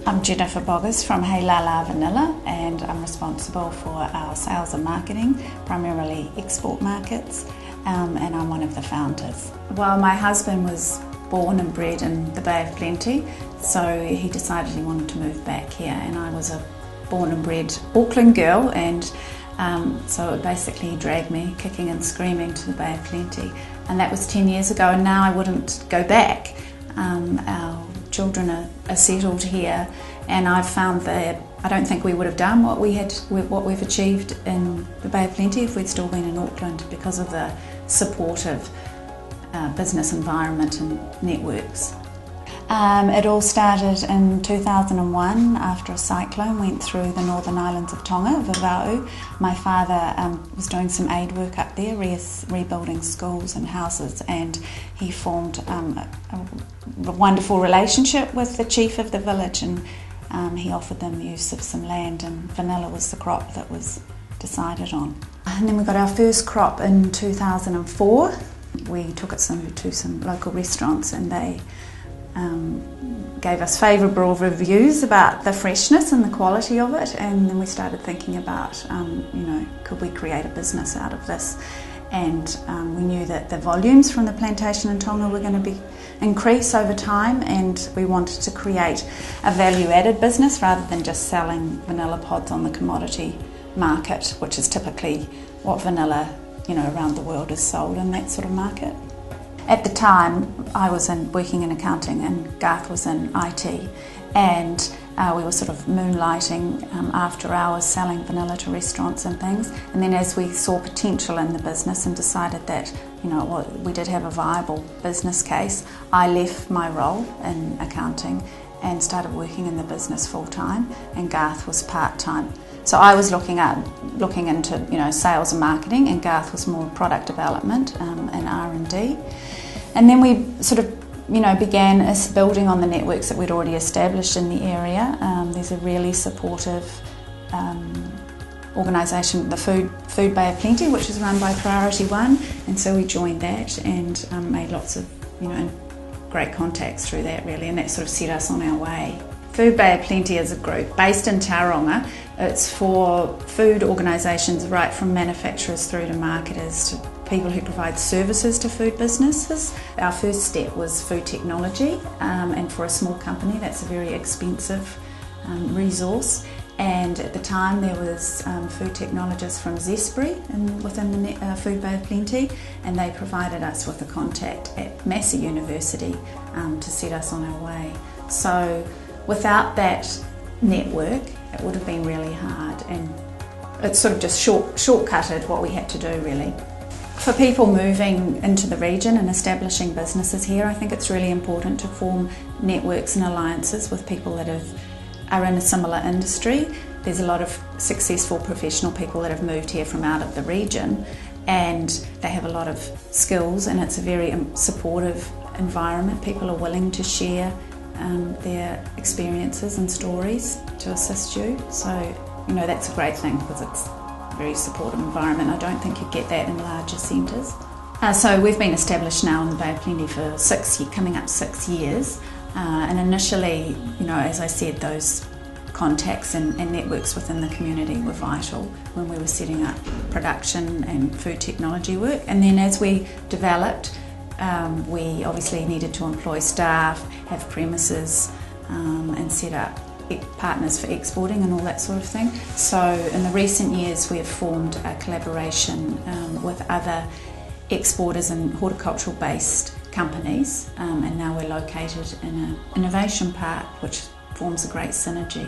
I'm Jennifer Boggess from Heilala Vanilla, and I'm responsible for our sales and marketing, primarily export markets, and I'm one of the founders. Well, my husband was born and bred in the Bay of Plenty, so he decided he wanted to move back here, and I was a born and bred Auckland girl, and so it basically dragged me kicking and screaming to the Bay of Plenty, and that was 10 years ago, and now I wouldn't go back. Our children are settled here, and I've found that I don't think we would have done what we've achieved in the Bay of Plenty if we'd still been in Auckland, because of the supportive business environment and networks. It all started in 2001 after a cyclone went through the northern islands of Tonga, Vava'u. My father was doing some aid work up there, rebuilding schools and houses, and he formed a wonderful relationship with the chief of the village, and he offered them use of some land, and vanilla was the crop that was decided on. And then we got our first crop in 2004. We took it to some local restaurants, and they gave us favourable reviews about the freshness and the quality of it, and then we started thinking about, could we create a business out of this? And we knew that the volumes from the plantation in Tonga were going to increase over time, and we wanted to create a value-added business rather than just selling vanilla pods on the commodity market, which is typically what vanilla, around the world is sold in that sort of market. At the time, I was working in accounting, and Garth was in IT, and we were sort of moonlighting after hours selling vanilla to restaurants and things. And then as we saw potential in the business and decided that we did have a viable business case, I left my role in accounting and started working in the business full-time, and Garth was part-time. So I was looking into sales and marketing, and Garth was more product development and R&D. And then we sort of began building on the networks that we'd already established in the area. There's a really supportive organisation, the Food Bay of Plenty, which is run by Priority One, and so we joined that and made lots of great contacts through that, really, and that sort of set us on our way. Food Bay of Plenty is a group based in Tauranga. It's for food organisations right from manufacturers through to marketers to people who provide services to food businesses. Our first step was food technology, and for a small company that's a very expensive resource. And at the time there was food technologists from Zespri within the Food Bay of Plenty, and they provided us with a contact at Massey University to set us on our way. So without that network, it would have been really hard, and it sort of just shortcutted what we had to do, really. For people moving into the region and establishing businesses here, I think it's really important to form networks and alliances with people that are in a similar industry. There's a lot of successful professional people that have moved here from out of the region, and they have a lot of skills, and it's a very supportive environment. People are willing to share their experiences and stories to assist you. So, that's a great thing, because it's a very supportive environment. I don't think you get that in larger centres. So we've been established now in the Bay of Plenty for coming up 6 years. And initially, as I said, those contacts and networks within the community were vital when we were setting up production and food technology work. And then as we developed, we obviously needed to employ staff, have premises, and set up partners for exporting and all that sort of thing. So in the recent years we have formed a collaboration with other exporters and horticultural based companies, and now we're located in an innovation park which forms a great synergy.